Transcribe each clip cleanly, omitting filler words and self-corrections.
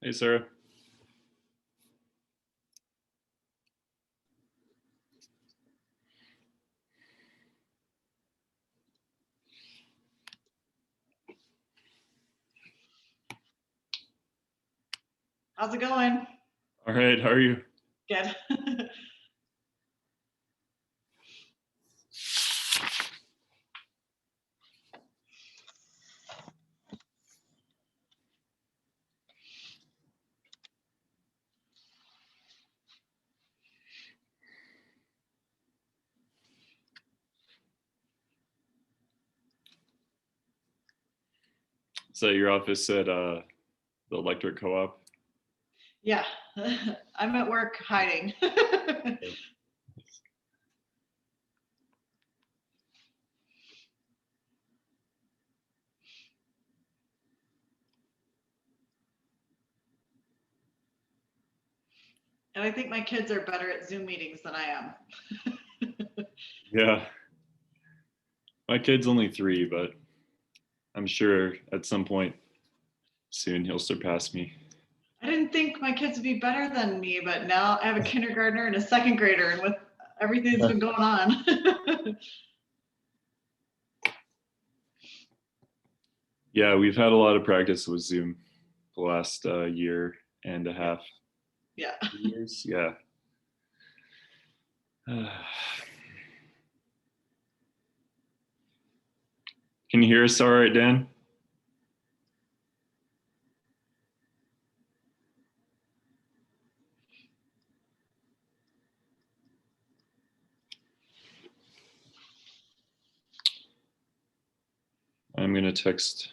Hey, Sarah. How's it going? All right, how are you? Good. Is that your office at the electric co-op? Yeah, I'm at work hiding. And I think my kids are better at Zoom meetings than I am. Yeah. My kid's only 3, but I'm sure at some point soon he'll surpass me. I didn't think my kids would be better than me, but now I have a kindergartner and a second grader, and with everything that's been going on. Yeah, we've had a lot of practice with Zoom the last year and a half. Yeah. 2 years, yeah. Can you hear us all right, Dan? I'm going to text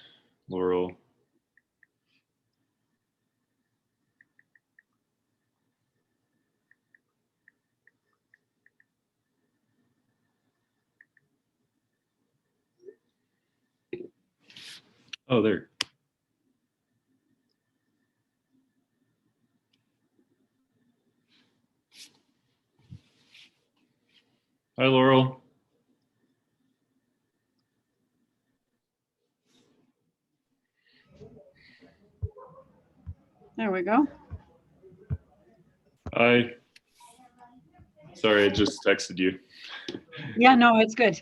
Laurel. Oh, there. Hi, Laurel. There we go. Hi. Sorry, I just texted you. Yeah, no, it's good.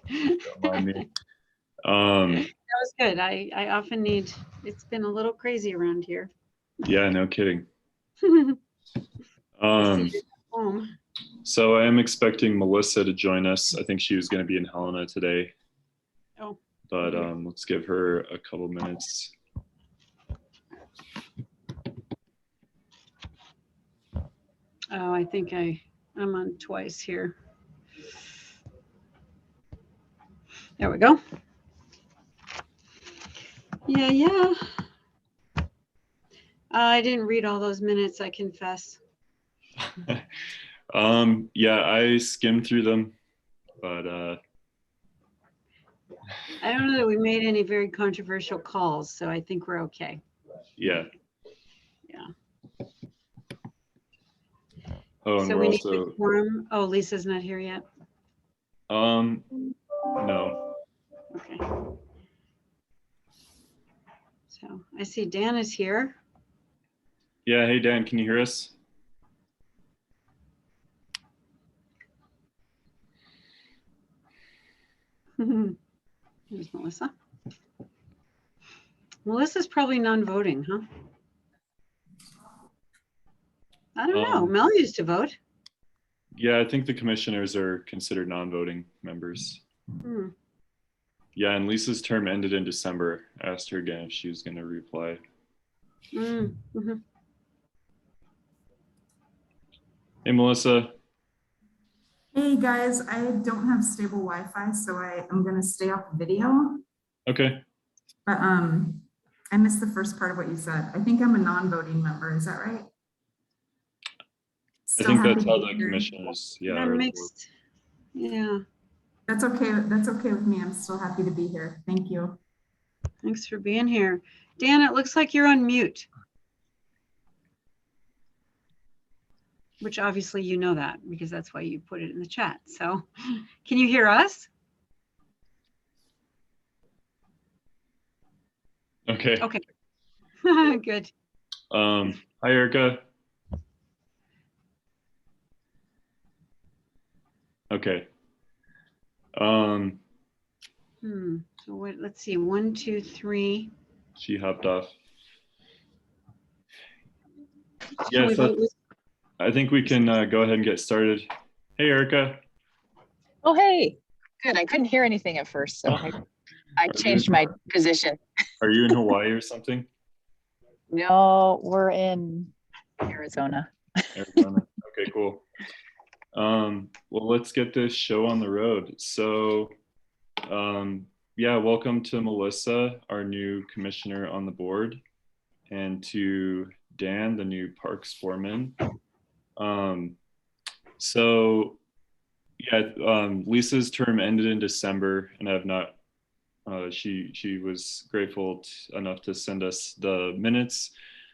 Don't mind me. That was good. I often need, it's been a little crazy around here. Yeah, no kidding. I see you at home. So I am expecting Melissa to join us. I think she was going to be in Helena today. Oh. But let's give her a couple minutes. Oh, I think I'm on twice here. There we go. Yeah. I didn't read all those minutes, I confess. Yeah, I skimmed through them, but I don't know that we made any very controversial calls, so I think we're okay. yeah. Yeah. Oh, and So we're we also need the quorum. Oh, Lisa's not here yet. no. Okay. So I see Dan is here. Yeah, hey Dan, can you hear us? Here's Melissa. Melissa's probably non-voting, huh? I don't know. Mel used to vote. Yeah, I think the commissioners are considered non-voting members. Yeah, and Lisa's term ended in December. I asked her again if she was going to reply. Hey, Melissa. Hey guys, I don't have stable Wi-Fi, so I am gonna stay off video. Okay. But I missed the first part of what you said. I think I'm a non-voting member. Is that right? I think that's how the commissioners, yeah. They're mixed. Yeah. That's okay. That's okay with me. I'm still happy to be here. Thank you. Thanks for being here. Dan, it looks like you're on mute. Which obviously you know that because that's why you put it in the chat. So can you hear us? Okay. Okay. Good. Hi, Hi, Erica. Okay. So what, let's see, 1, 2, 3. She hopped off. Can we Yes, vote with- I think we can go ahead and get started. Hey, Erica. Oh, hey, good. I couldn't hear anything at first, so I changed my position. Are you in Hawaii or something? No, we're in Arizona. Arizona. Okay, cool. Well, let's get this show on the road. So, yeah, welcome to Melissa, our new commissioner on the board, and to Dan, the new parks foreman. So, yeah, Lisa's term ended in December, and I have not. She was grateful enough to send us the minutes,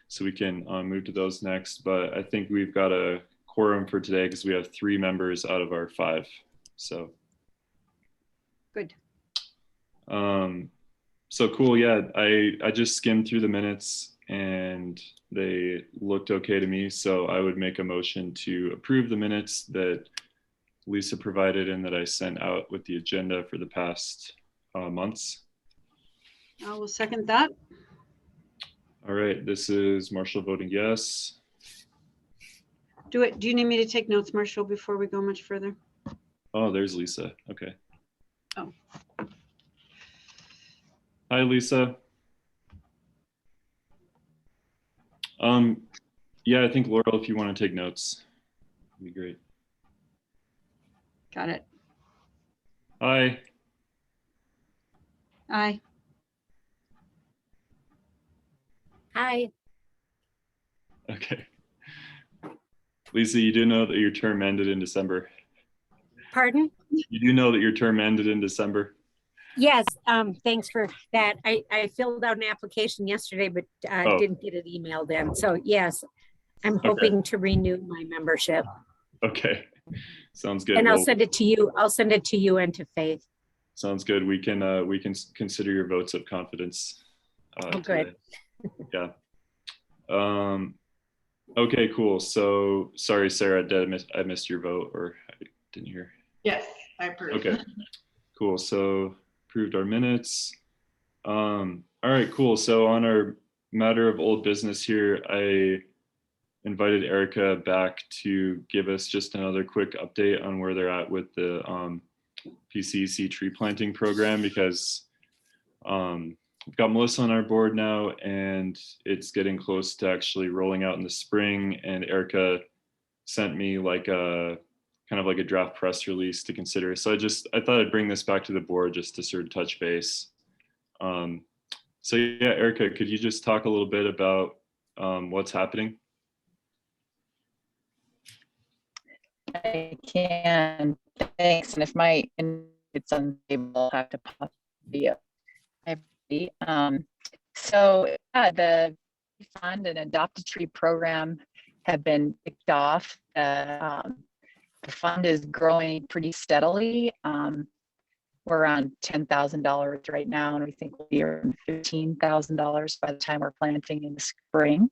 so we can move to those next. But I think we've got a quorum for today because we have 3 members out of our 5. So Good. So cool. Yeah, I just skimmed through the minutes and they looked okay to me. So I would make a motion to approve the minutes that Lisa provided and that I sent out with the agenda for the past months. I will second that. All right, this is Marshall voting yes. Do you need me to take notes, Marshall, before we go much further? Oh, there's Lisa. Okay. Oh. Hi, Lisa. Yeah, I think Laurel, if you want to take notes, that'd be great. Got it. Hi. Aye. Hi. Okay. Lisa, you do know that your term ended in December. Pardon? You do know that your term ended in December. Yes, thanks for that. I filled out an application yesterday, but Oh. didn't get it emailed in. So yes, I'm hoping to renew my membership. Okay. Sounds good. And I'll Well, send it to you. I'll send it to you and to Faith. sounds good. We can consider your votes of confidence. Oh, good. Today. Yeah. Okay, cool. So sorry, Sarah, I missed your vote, or I didn't hear. Yes, I approve. Okay, cool. So approved our minutes. All right, cool. So on our matter of old business here, I invited Erica back to give us just another quick update on where they're at with the PCEC tree planting program, because we've got Melissa on our board now and it's getting close to actually rolling out in the spring. And Erica sent me like a kind of like a draft press release to consider. So I thought I'd bring this back to the board just to sort of touch base. So yeah, Erica, could you just talk a little bit about what's happening? I can, thanks. And if it's unstable, I'll have to pop the So the fund and adopt a tree program have been kicked off. The fund is growing pretty steadily. We're around $10,000 right now, and we think we'll be around $15,000 by the time we're planting in the spring.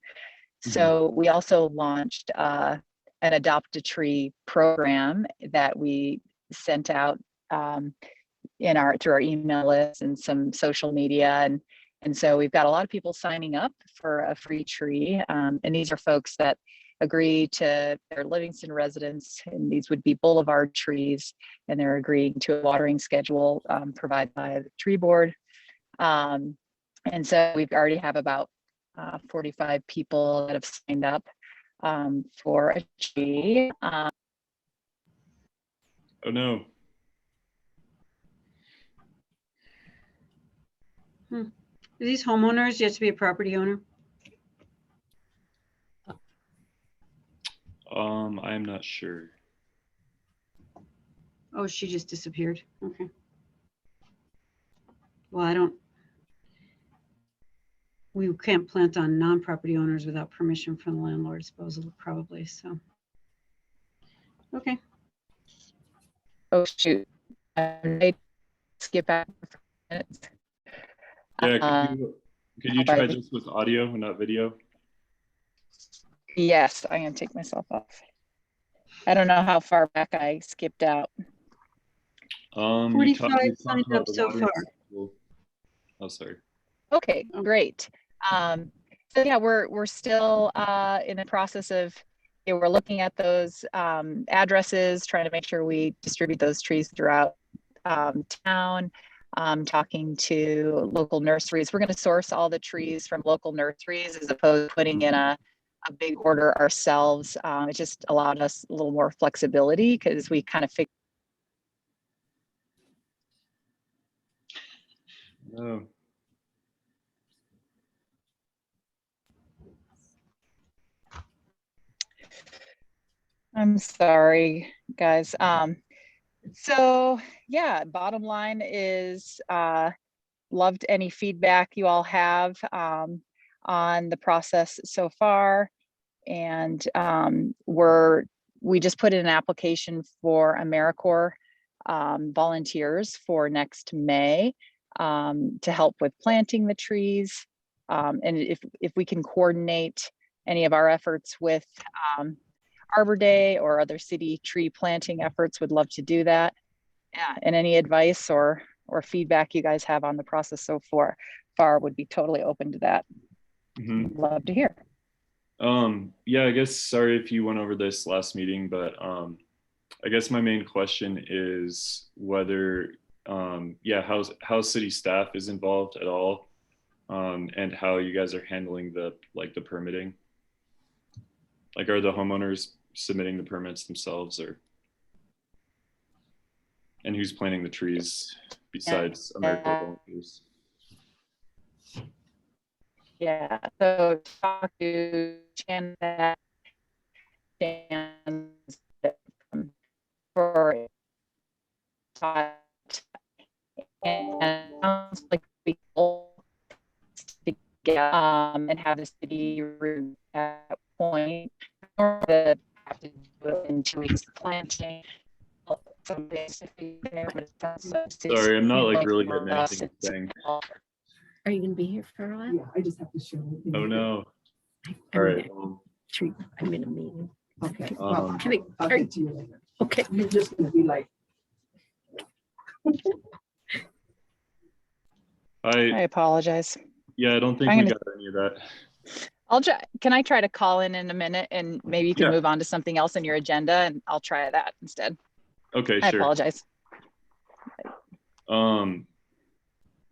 So we also launched an adopt a tree program that we sent out through our email list and some social media, and so we've got a lot of people signing up for a free tree, and these are folks that agree to their Livingston residents, and these would be boulevard trees, and they're agreeing to a watering schedule provided by the tree board. And so we've already have about 45 people that have signed up for a tree. Oh no. Are these homeowners? You have to be a property owner? I'm not sure. Oh, she just disappeared. Okay. Well, we can't plant on non-property owners without permission from the landlord, supposedly, probably, so. Okay. Oh shoot, I skip back for minutes. Yeah, could you try Right. just with audio and not video? Yes, I'm gonna take myself off. I don't know how far back I skipped out. You 45 talked signed about up the so water far. festival. Oh, sorry. Okay, Oh. great. So yeah, we're still in the process of, we're looking at those addresses, trying to make sure we distribute those trees throughout town. Talking to local nurseries. We're going to source all the trees from local nurseries as opposed to putting in a big order ourselves. It just allowed us a little more flexibility because we kind of figured. Oh, I'm sorry, guys. So yeah, bottom line is loved any feedback you all have on the process so far. And we just put in an application for AmeriCorps volunteers for next May to help with planting the trees. And if we can coordinate any of our efforts with Arbor Day or other city tree planting efforts, would love to do that. Yeah, and any advice or feedback you guys have on the process so far would be totally open to that. mhm. Love to hear. Yeah, I guess sorry if you went over this last meeting, but I guess my main question is whether yeah, how city staff is involved at all, and how you guys are handling the permitting. Like, are the homeowners submitting the permits themselves, or and who's planting the trees besides AmeriCorps volunteers? Yeah, so talk to Shannon for and it sounds like we all to get and have the city room at point or the have to do it in 2 weeks of planting. Sorry, I'm not like really getting anything you're saying. Are you gonna be here for a while? Yeah, I just have to show. Oh no. I'm All right. I'm in a meeting. Okay, Um, Can I- I'll are- get to you later. Okay. You're just gonna be like, I apologize. Yeah, I don't think I'm we gonna- got any of that. Can I try to call in a minute and maybe you can Yeah. move on to something else in your agenda and I'll try that instead. Okay, I sure. apologize.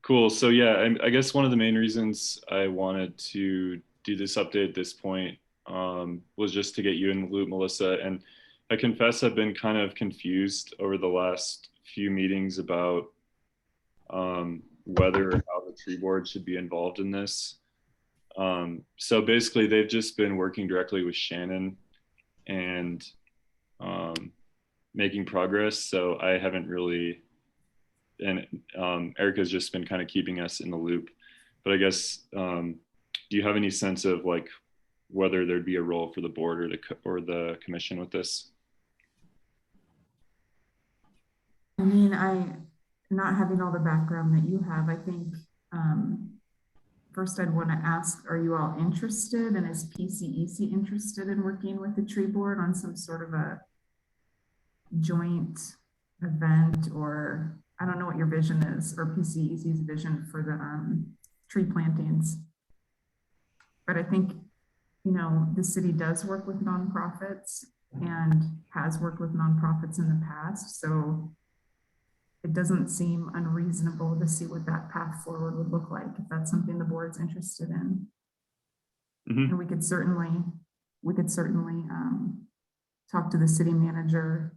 Cool. So yeah, I guess one of the main reasons I wanted to do this update at this point was just to get you in the loop, Melissa. And I confess I've been kind of confused over the last few meetings about whether or how the tree board should be involved in this. So basically, they've just been working directly with Shannon and making progress. So I haven't really, and Erica's just been kind of keeping us in the loop. But I guess, do you have any sense of like whether there'd be a role for the board or the commission with this? I mean, not having all the background that you have, I think, first I'd want to ask, are you all interested, and is PCEC interested in working with the tree board on some sort of a joint event? Or I don't know what your vision is, or PCEC's vision for the tree plantings. But I think, you know, the city does work with nonprofits and has worked with nonprofits in the past. So it doesn't seem unreasonable to see what that path forward would look like, if that's something the board's interested in. Mhm. And we could certainly talk to the city manager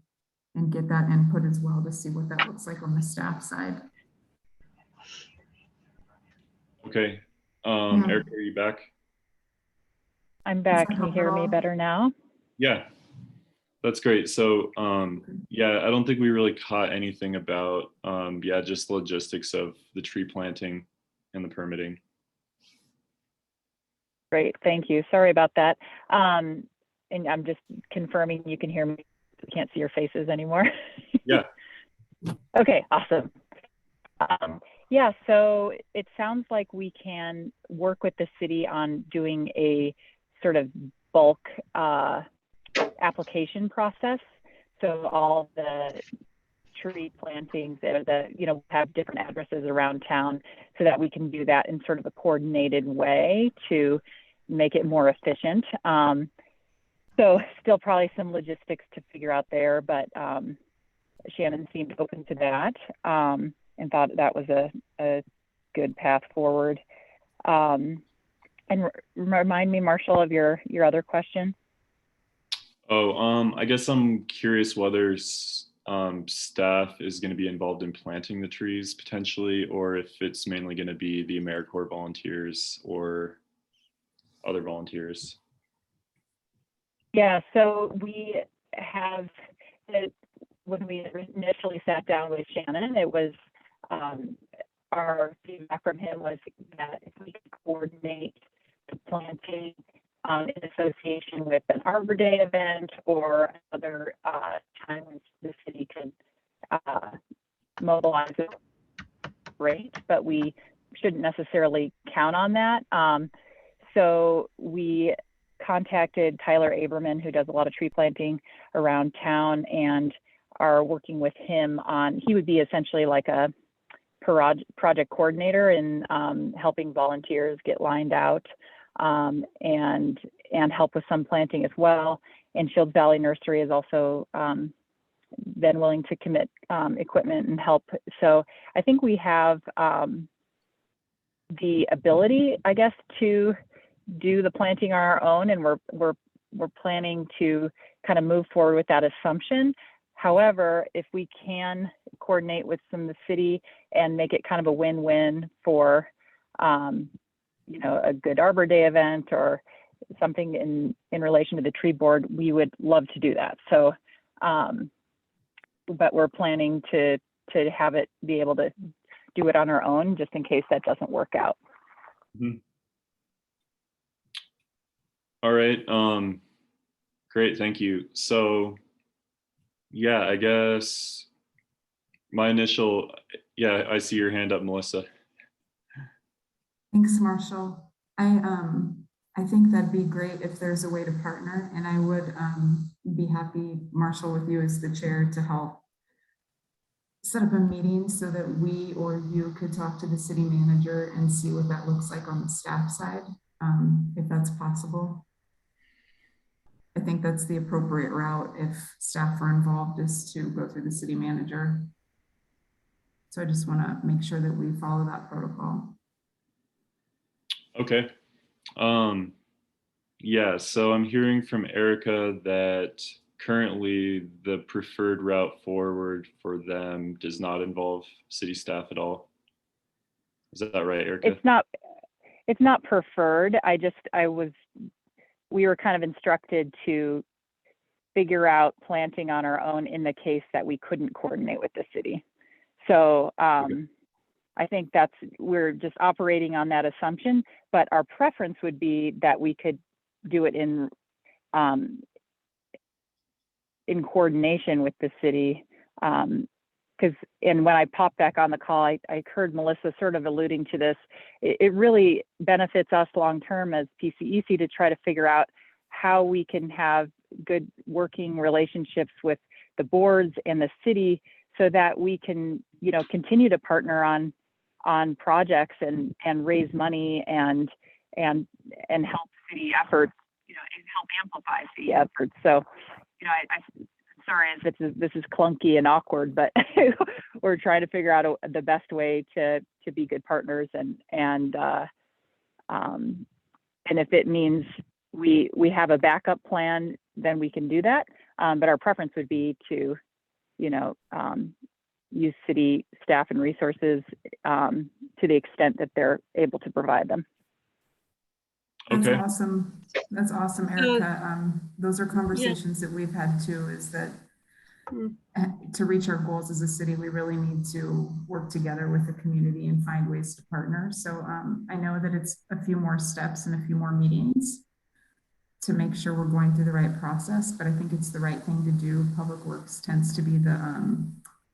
and get that input as well to see what that looks like on the staff side. Okay. Yeah. Erica, are you back? I'm back. that Can you help hear at me all? better now? Yeah, that's great. So yeah, I don't think we really caught anything about yeah, just the logistics of the tree planting and the permitting. Great, thank you. Sorry about that. And I'm just confirming you can hear me. We can't see your faces anymore. Yeah. Okay, awesome. Yeah, so it sounds like we can work with the city on doing a sort of bulk application process. So all the tree plantings that have different addresses around town, so that we can do that in sort of a coordinated way to make it more efficient. So still probably some logistics to figure out there, but Shannon seemed open to that and thought that was a good path forward. And remind me, Marshall, of your other question. Oh, I guess I'm curious whether staff is going to be involved in planting the trees potentially, or if it's mainly going to be the AmeriCorps volunteers or other volunteers. Yeah, so we have, when we initially sat down with Shannon, it was our feedback from him was that if we could coordinate the planting in association with an Arbor Day event or another time when the city could mobilize it, great, but we shouldn't necessarily count on that. So we contacted Tyler Aberman, who does a lot of tree planting around town, and are working with him on, he would be essentially like a project coordinator in helping volunteers get lined out and help with some planting as well. And Shields Valley Nursery has also been willing to commit equipment and help. So I think we have the ability, I guess, to do the planting on our own, and we're planning to kind of move forward with that assumption. However, if we can coordinate with some of the city and make it kind of a win-win for, a good Arbor Day event or something in relation to the tree board, we would love to do that. So, but we're planning to have it be able to do it on our own, just in case that doesn't work out. Mm-hmm. All right. Great. Thank you. So, yeah, I guess my initial, I see your hand up, Melissa. Thanks, Marshall. I think that'd be great if there's a way to partner, and I would be happy, Marshall, with you as the chair to help set up a meeting so that we or you could talk to the city manager and see what that looks like on the staff side, if that's possible. I think that's the appropriate route if staff are involved, is to go through the city manager. So I just want to make sure that we follow that protocol. Okay. Yeah, so I'm hearing from Erica that currently the preferred route forward for them does not involve city staff at all. Is that right, Erica? It's not preferred. We were kind of instructed to figure out planting on our own in the case that we couldn't coordinate with the city. So okay. I think we're just operating on that assumption, but our preference would be that we could do it in coordination with the city. And when I popped back on the call, I heard Melissa sort of alluding to this. It really benefits us long-term as PCEC to try to figure out how we can have good working relationships with the boards and the city so that we can, continue to partner on projects and raise money and help city efforts, and help amplify city efforts. So, I'm sorry if this is clunky and awkward, but we're trying to figure out the best way to be good partners and if it means we have a backup plan, then we can do that. But our preference would be to, use city staff and resources to the extent that they're able to provide them. That's okay. awesome. That's awesome, Erica. Those are conversations that we've had too, is that to reach our goals as a city, we really need to work together with the community and find ways to partner. So I know that it's a few more steps and a few more meetings to make sure we're going through the right process, but I think it's the right thing to do. Public Works tends to be the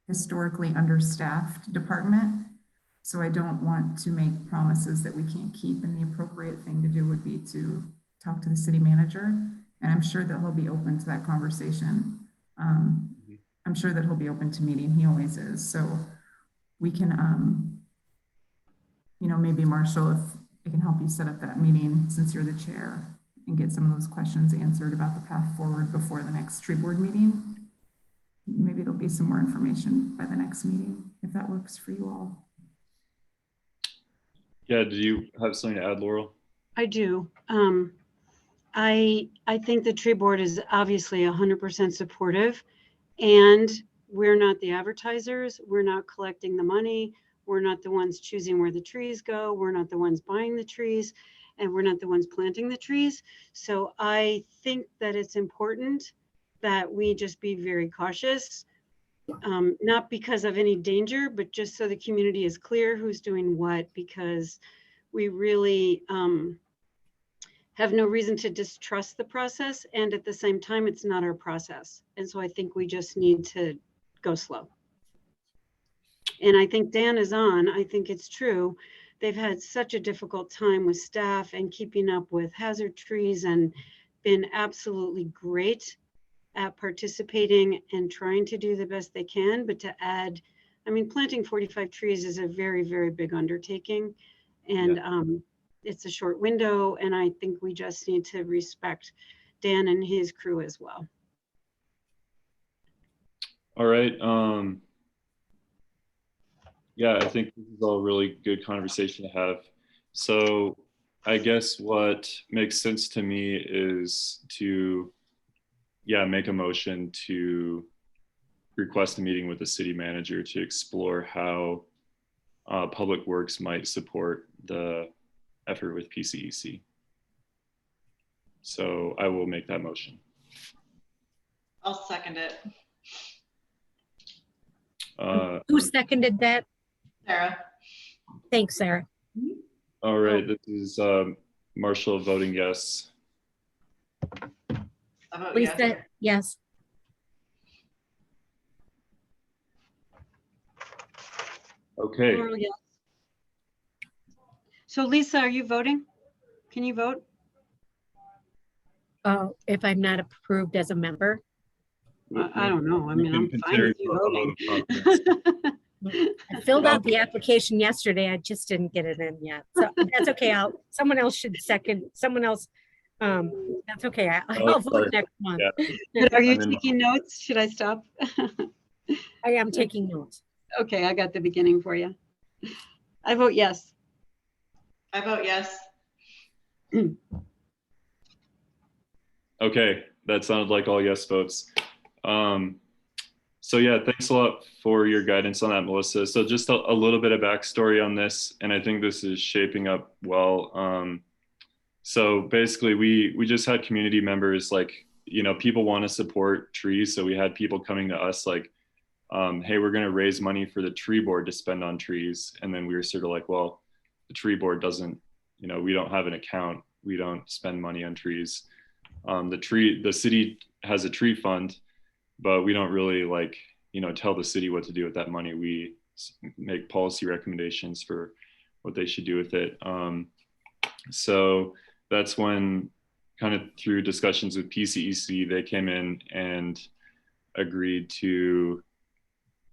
historically understaffed department. So I don't want to make promises that we can't keep, and the appropriate thing to do would be to talk to the city manager And I'm sure that he'll be open to that conversation. I'm sure that he'll be open to meeting. He always is. So we can, you know, maybe Marshall, if I can help you set up that meeting since you're the chair and get some of those questions answered about the path forward before the next tree board meeting. Maybe there'll be some more information by the next meeting, if that works for you all. Yeah, do you have something to add, Laurel? I do. I think the tree board is obviously 100% supportive, and we're not the advertisers. We're not collecting the money. We're not the ones choosing where the trees go. We're not the ones buying the trees, and we're not the ones planting the trees. So I think that it's important that we just be very cautious, not because of any danger, but just so the community is clear who's doing what, because we really have no reason to distrust the process. And at the same time, it's not our process. And so I think we just need to go slow. And I think Dan is on. I think it's true. They've had such a difficult time with staff and keeping up with hazard trees, and been absolutely great at participating and trying to do the best they can. But to add, I mean, planting 45 trees is a very, very big undertaking. And it's a short window. And I think we just need to respect Dan and his crew as well. All right. Yeah, I think this is all really good conversation to have. So I guess what makes sense to me is to, make a motion to request a meeting with the city manager to explore how Public Works might support the effort with PCEC. So I will make that motion. I'll second it. Who seconded that? Sarah. Thanks, Sarah. All right, this is Marshall voting yes. I vote Lisa, yes. yes. Okay. Laurel, yes. So Lisa, are you voting? Can you vote? Oh, if I'm not approved as a member. I don't know. I mean, I'm fine with you voting. I filled out the application yesterday. I just didn't get it in yet. So that's okay. Someone else should second. Someone else. That's okay. I'll vote next month. Yeah. But are you taking notes? Should I stop? I am taking notes. Okay, I got the beginning for you. I vote yes. I vote yes. Okay, that sounded like all yes votes. So yeah, thanks a lot for your guidance on that, Melissa. So just a little bit of backstory on this, and I think this is shaping up well. So basically we just had community members, like, people want to support trees. So we had people coming to us like, hey, we're going to raise money for the tree board to spend on trees. And then we were sort of like, well, the tree board doesn't, we don't have an account. We don't spend money on trees. The city has a tree fund, but we don't really tell the city what to do with that money. We make policy recommendations for what they should do with it. So that's when, kind of through discussions with PCEC, they came in and agreed to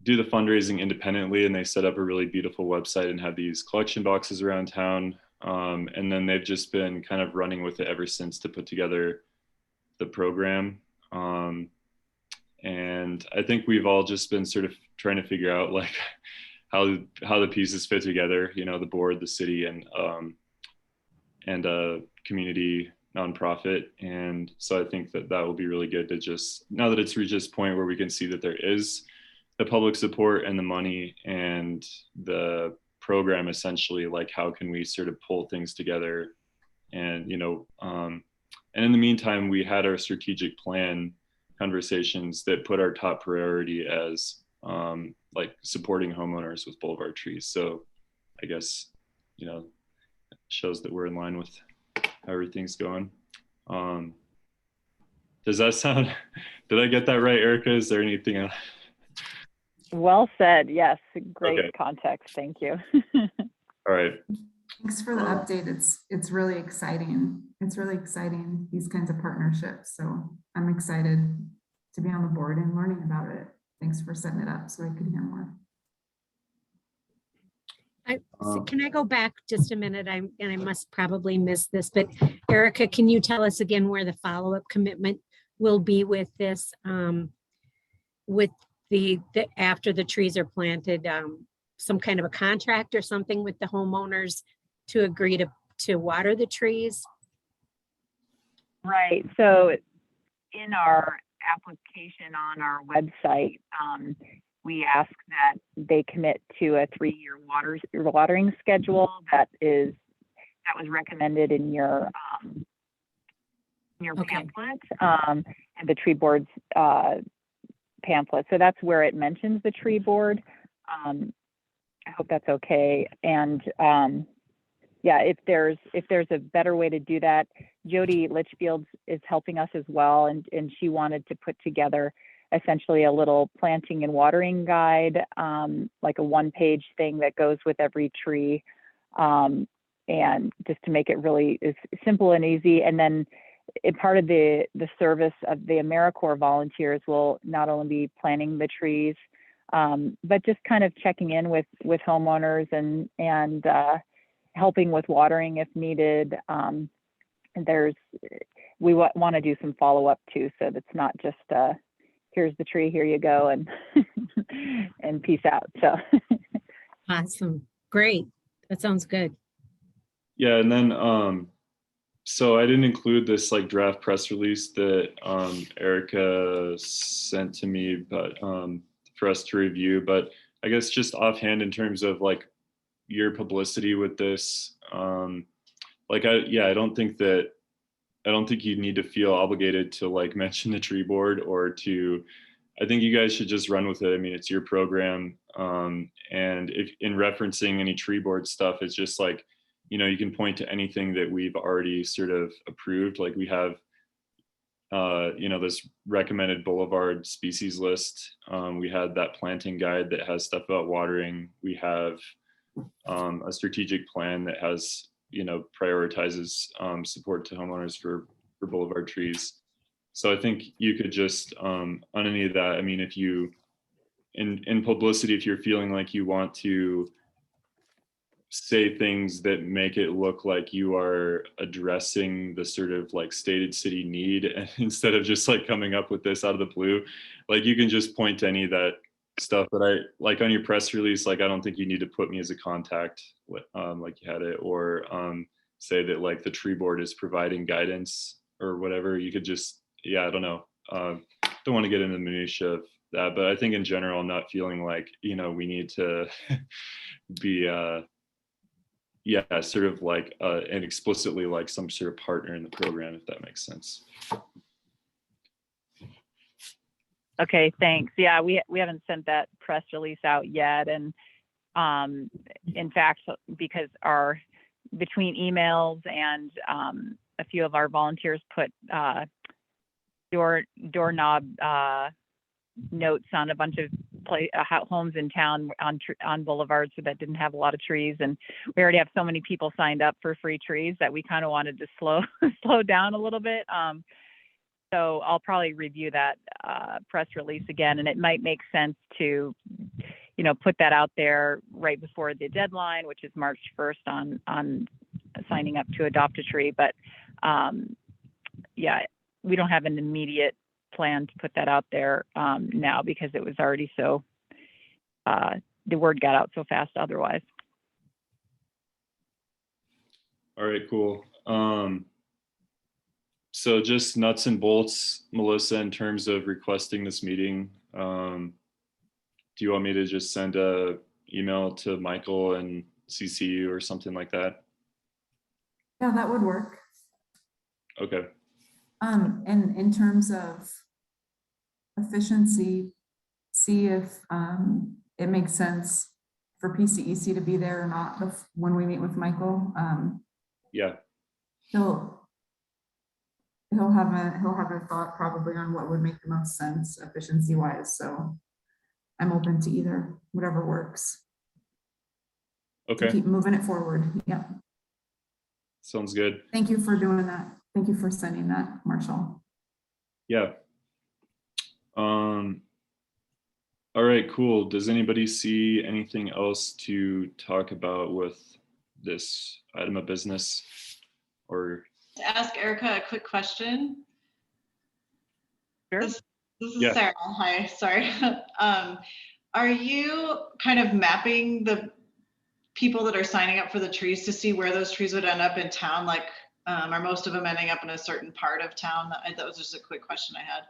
do the fundraising independently, and they set up a really beautiful website and have these collection boxes around town. And then they've just been kind of running with it ever since to put together the program. And I think we've all just been sort of trying to figure out how the pieces fit together, the board, the city, and a community nonprofit. And so I think that will be really good to just, now that it's reached this point where we can see that there is the public support and the money and the program, essentially, how can we sort of pull things together. And, and in the meantime, we had our strategic plan conversations that put our top priority as supporting homeowners with boulevard trees. So I guess, it shows that we're in line with how everything's going. Does that sound, did I get that right, Erica? Is there anything else? Well said. Yes. Great Okay. context. Thank you. All right. Thanks for the update. It's really exciting. It's really exciting, these kinds of partnerships. So I'm excited to be on the board and learning about it. Thanks for setting it up so I could hear more. Can I go back just a minute? And I must probably miss this, but Erica, can you tell us again where the follow-up commitment will be with this? With the after the trees are planted, some kind of a contract or something with the homeowners to agree to water the trees? Right. So in our application on our website, we ask that they commit to a 3-year watering schedule that was recommended in your Okay. pamphlet, and the tree board's pamphlet. So that's where it mentions the tree board. I hope that's okay. And yeah, if there's a better way to do that, Jody Litchfield is helping us as well, and she wanted to put together essentially a little planting and watering guide, like a 1-page thing that goes with every tree, and just to make it really as simple and easy. And then part of the service of the AmeriCorps volunteers will not only be planting the trees, but just kind of checking in with homeowners and helping with watering if needed. We want to do some follow-up too, so that's not just here's the tree, here you go, and and peace out. So Awesome. Great. That sounds good. Yeah, and then so I didn't include this like draft press release that Erica sent to me, but for us to review. But I guess just offhand in terms of like your publicity with this, like I don't think you need to feel obligated to like mention the tree board or to. I think you guys should just run with it. I mean, it's your program, and if in referencing any tree board stuff, it's just like, you know, you can point to anything that we've already sort of approved. Like we have, you know, this recommended boulevard species list. We had that planting guide that has stuff about watering. We have a strategic plan that has, you know, prioritizes support to homeowners for boulevard trees. So I think you could just, on any of that, I mean, if you, in publicity, if you're feeling like you want to say things that make it look like you are addressing the sort of like stated city need, and instead of just like coming up with this out of the blue, like you can just point to any of that stuff. But I like on your press release, like I don't think you need to put me as a contact, like you had it, or say that like the tree board is providing guidance or whatever. You could just, yeah, I don't know. Don't want to get into the minutia of that, but I think in general, I'm not feeling like, you know, we need to be yeah, sort of like and explicitly like some sort of partner in the program, if that makes sense. okay, thanks. Yeah, we haven't sent that press release out yet, and in fact, because between emails and a few of our volunteers put doorknob notes on a bunch of homes in town on boulevards that didn't have a lot of trees, and we already have so many people signed up for free trees that we kind of wanted to slow down a little bit. So I'll probably review that press release again, and it might make sense to, you know, put that out there right before the deadline, which is March 1st on signing up to adopt a tree. But yeah, we don't have an immediate plan to put that out there now, because it was already so the word got out so fast otherwise. All right, cool. So just nuts and bolts, Melissa, in terms of requesting this meeting, do you want me to just send a email to Michael and CC you or something like that? Yeah, that would work. Okay. And in terms of efficiency, see if it makes sense for PCEC to be there or not when we meet with Michael. Yeah. He'll have a thought probably on what would make the most sense efficiency wise. So I'm open to either, whatever works. Okay. To keep moving it forward. Yeah. Sounds good. Thank you for doing that. Thank you for sending that, Marshall. Yeah. All right, cool. Does anybody see anything else to talk about with this item of business? Or To ask Erica a quick question. Sure. This is Yeah. Sarah. Hi, sorry. Are you kind of mapping the people that are signing up for the trees to see where those trees would end up in town? Like, are most of them ending up in a certain part of town? That was just a quick question I had.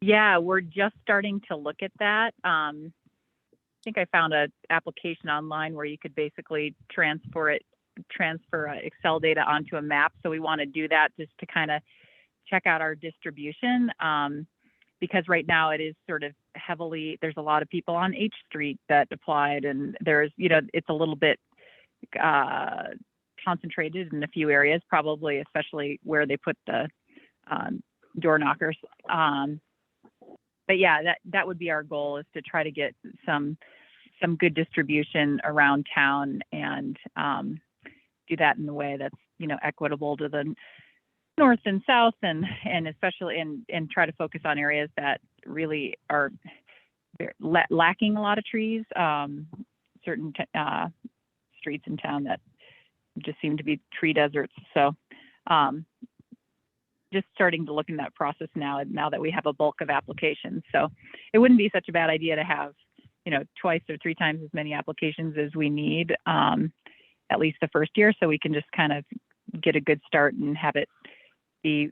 Yeah, we're just starting to look at that. I think I found an application online where you could basically transfer Excel data onto a map. So we want to do that just to kind of check out our distribution, because right now it is sort of heavily, there's a lot of people on H Street that applied, and there's, it's a little bit concentrated in a few areas, probably, especially where they put the door knockers. But yeah, that would be our goal, is to try to get some good distribution around town, and do that in a way that's, equitable to the north and south, and especially and try to focus on areas that really are lacking a lot of trees. Certain streets in town that just seem to be tree deserts. So just starting to look in that process now that we have a bulk of applications. So it wouldn't be such a bad idea to have, twice or three times as many applications as we need, at least the first year, so we can just kind of get a good start and have it be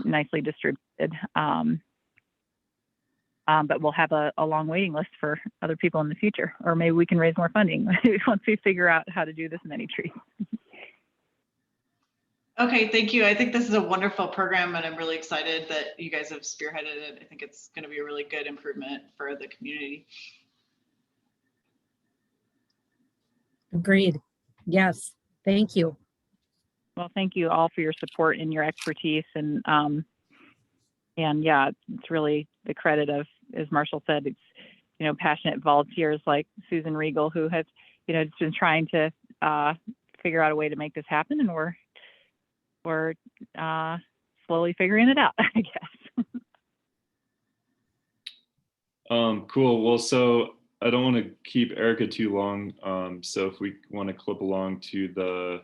nicely distributed. But we'll have a long waiting list for other people in the future, or maybe we can raise more funding once we figure out how to do this many trees. Okay, thank you. I think this is a wonderful program, and I'm really excited that you guys have spearheaded it. I think it's going to be a really good improvement for the community. Agreed. Yes, thank you. Well, thank you all for your support and your expertise, and yeah, it's really the credit of, as Marshall said, it's passionate volunteers like Susan Regal, who have just been trying to figure out a way to make this happen, and we're slowly figuring it out, I guess. Cool. Well, so I don't want to keep Erica too long. So if we want to clip along to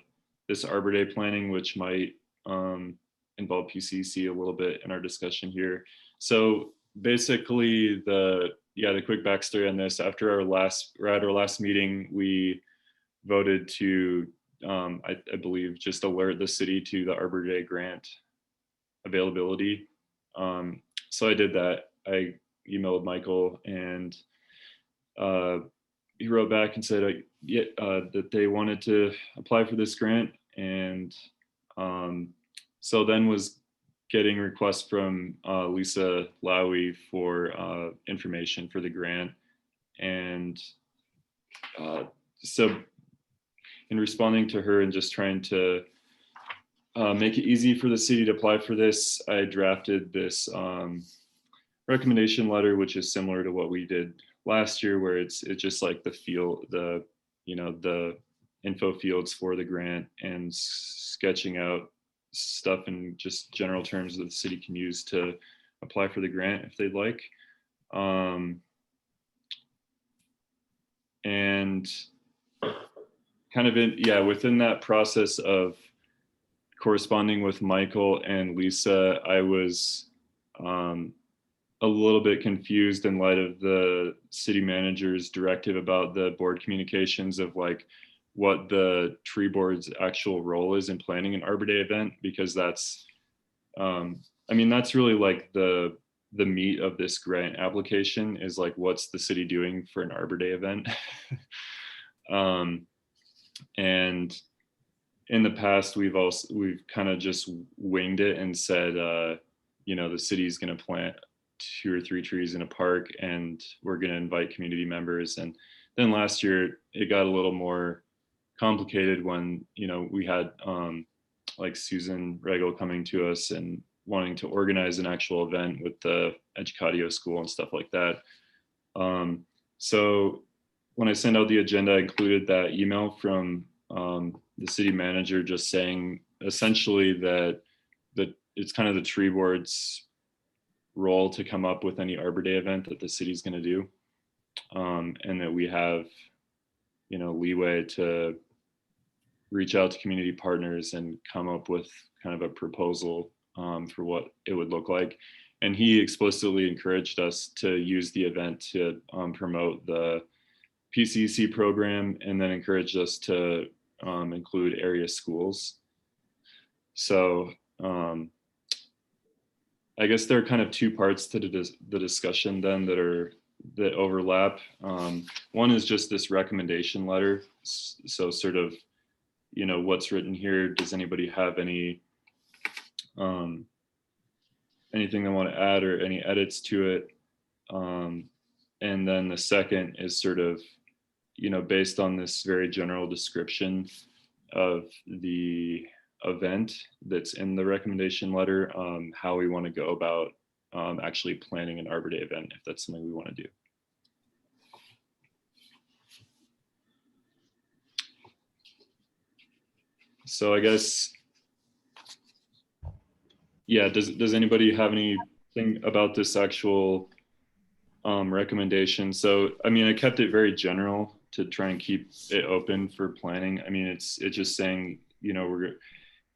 this Arbor Day planning, which might involve PCC a little bit in our discussion here. So basically the quick backstory on this: after our last meeting, we voted to I believe just alert the city to the Arbor Day grant availability. So I did that. I emailed Michael, and he wrote back and said that they wanted to apply for this grant. And so then was getting requests from Lisa Lowy for information for the grant. And so in responding to her and just trying to make it easy for the city to apply for this, I drafted this recommendation letter, which is similar to what we did last year, where it's just like the info fields for the grant, and sketching out stuff in just general terms that the city can use to apply for the grant if they'd like. And kind of within that process of corresponding with Michael and Lisa, I was a little bit confused in light of the city manager's directive about the board communications of like what the tree board's actual role is in planning an Arbor Day event, because that's that's really like the meat of this grant application, is like, what's the city doing for an Arbor Day event? And in the past, we've kind of just winged it and said, the city's going to plant 2 or 3 trees in a park, and we're going to invite community members. And then last year it got a little more complicated when, we had like Susan Regal coming to us and wanting to organize an actual event with the Educatio school and stuff like that. So when I sent out the agenda, I included that email from the city manager just saying essentially that it's kind of the tree board's role to come up with any Arbor Day event that the city's going to do, and that we have, you know, leeway to reach out to community partners and come up with kind of a proposal for what it would look like. And he explicitly encouraged us to use the event to promote the PCEC program, and then encouraged us to include area schools. So I guess there are kind of two parts to the discussion then that overlap. One is just this recommendation letter. So sort of, you know, what's written here. Does anybody have any anything they want to add or any edits to it? And then the second is sort of, you know, based on this very general description of the event that's in the recommendation letter, how we want to go about actually planning an Arbor Day event, if that's something we want to do. So I guess, yeah, does anybody have anything about this actual recommendation? So, I mean, I kept it very general to try and keep it open for planning. I mean, it's just saying, you know,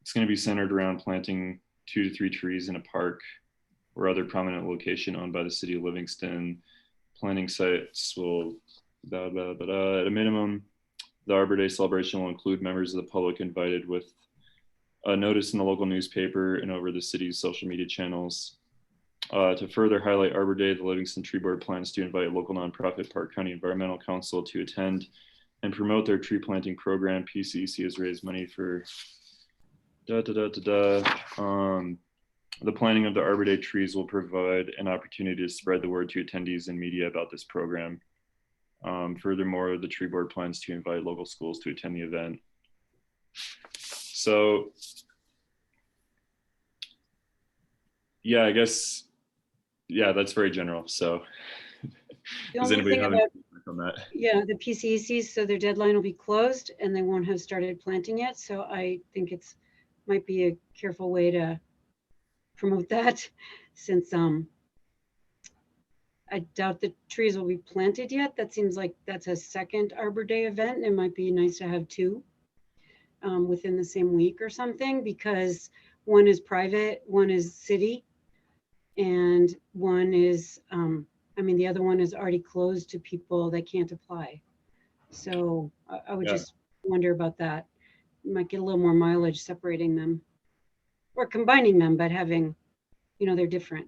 it's going to be centered around planting 2 to 3 trees in a park or other prominent location owned by the city of Livingston. Planting sites will, at a minimum, the Arbor Day celebration will include members of the public invited with a notice in the local newspaper and over the city's social media channels. To further highlight Arbor Day, the Livingston Tree Board plans to invite local nonprofit Park County Environmental Council to attend and promote their tree planting program. PCEC has raised money for the planting of the Arbor Day trees will provide an opportunity to spread the word to attendees and media about this program. Furthermore, the tree board plans to invite local schools to attend the event. So, yeah, I guess, yeah, that's very general. So, does anybody have any feedback on that? Yeah, the PCECs, so their deadline will be closed and they won't have started planting yet. So I think it's might be a careful way to promote that, since I doubt the trees will be planted yet. That seems like that's a second Arbor Day event. It might be nice to have 2 within the same week or something, because one is private, one is city, and one is, I mean, the other one is already closed to people that can't apply. So I would just wonder about that. You might get a little more mileage separating them or combining them, but having, you know, they're different.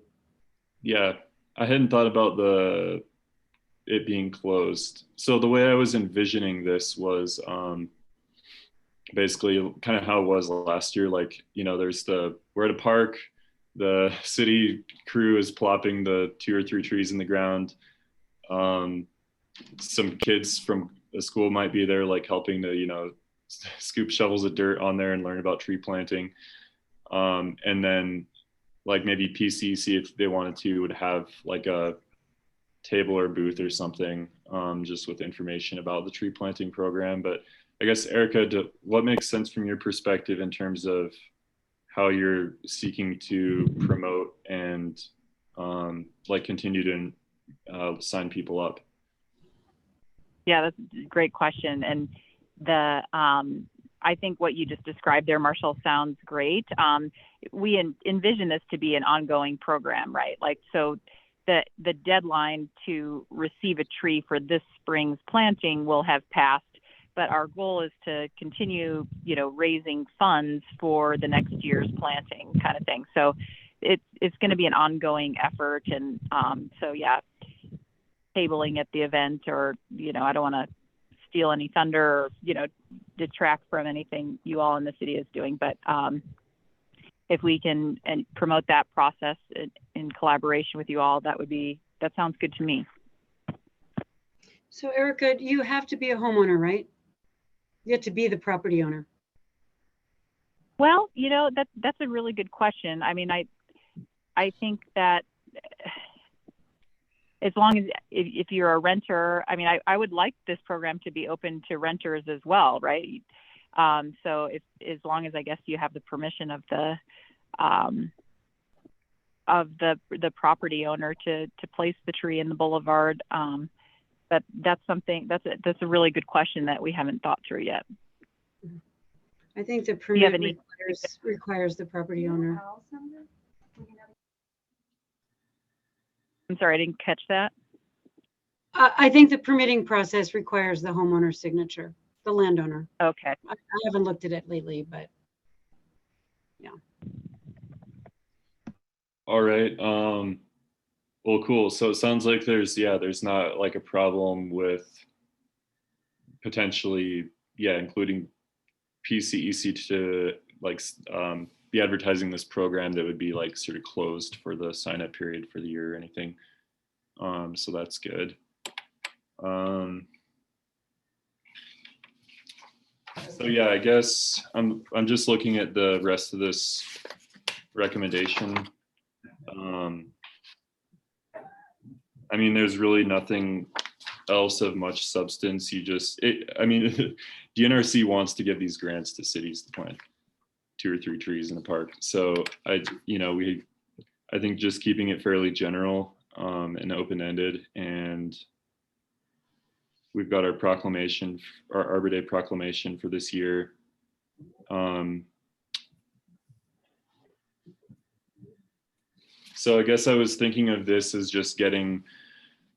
Yeah, I hadn't thought about it being closed. So the way I was envisioning this was basically kind of how it was last year. Like, you know, we're at a park, the city crew is plopping the 2 or 3 trees in the ground. Some kids from the school might be there, like helping to, you know, scoop shovels of dirt on there and learn about tree planting. And then like maybe PCC, if they wanted to, would have like a table or booth or something, just with information about the tree planting program. But I guess, Erica, what makes sense from your perspective in terms of how you're seeking to promote and like continue to sign people up? Yeah, that's a great question. And I think what you just described there, Marshall, sounds great. We envision this to be an ongoing program, right? Like, so the deadline to receive a tree for this spring's planting will have passed, but our goal is to continue, you know, raising funds for the next year's planting kind of thing. So it's going to be an ongoing effort. And so, yeah, tabling at the event, or, you know, I don't want to steal any thunder or, you know, detract from anything you all in the city is doing, but if we can promote that process in collaboration with you all, that sounds good to me. So Erica, you have to be a homeowner, right? You have to be the property owner. Well, you know, that's a really good question. I mean, I think that as long as if you're a renter, I mean, I would like this program to be open to renters as well, right? So if, as long as I guess you have the permission of the property owner to place the tree in the boulevard, that's something, that's a really good question that we haven't thought through yet. I think the you have permit any- requires the property owner. I'm sorry, I didn't catch that. I think the permitting process requires the homeowner's signature, the landowner. Okay. I haven't looked at it lately, but All right. Well, cool. So it sounds like there's not like a problem with potentially, including PCEC to like be advertising this program that would be like sort of closed for the sign up period for the year or anything. So that's good. So yeah, I guess I'm just looking at the rest of this recommendation. I mean, there's really nothing else of much substance. DNRC wants to give these grants to cities to plant 2 or 3 trees in a park. So I think just keeping it fairly general and open-ended, and we've got our proclamation, our Arbor Day proclamation for this year. So I guess I was thinking of this as just getting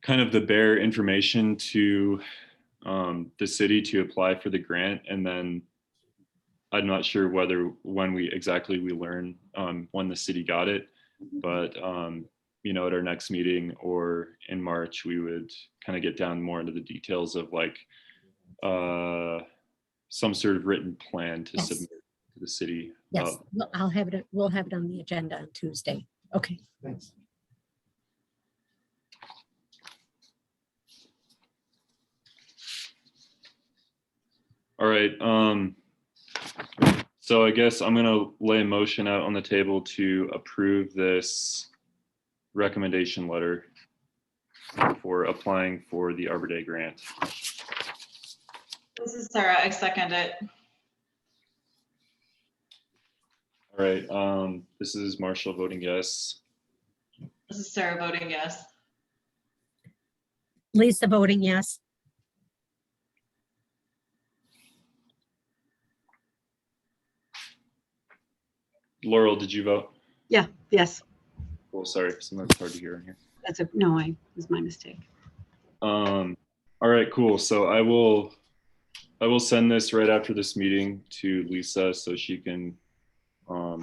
kind of the bare information to the city to apply for the grant, and then I'm not sure when we learn when the city got it, but at our next meeting or in March, we would kind of get down more into the details of like some sort of written plan to submit to the city. Yes, we'll have it on the agenda on Tuesday. Okay. Thanks. All right. So I guess I'm going to lay a motion out on the table to approve this recommendation letter for applying for the Arbor Day grant. This is Sarah. I second it. All right. This is Marshall voting yes. This is Sarah voting yes. Lisa voting yes. Laurel, did you vote? yeah, yes, Well, sorry, sometimes hard to hear in here. it was my mistake. All right, cool. So I will send this right after this meeting to Lisa so she can, or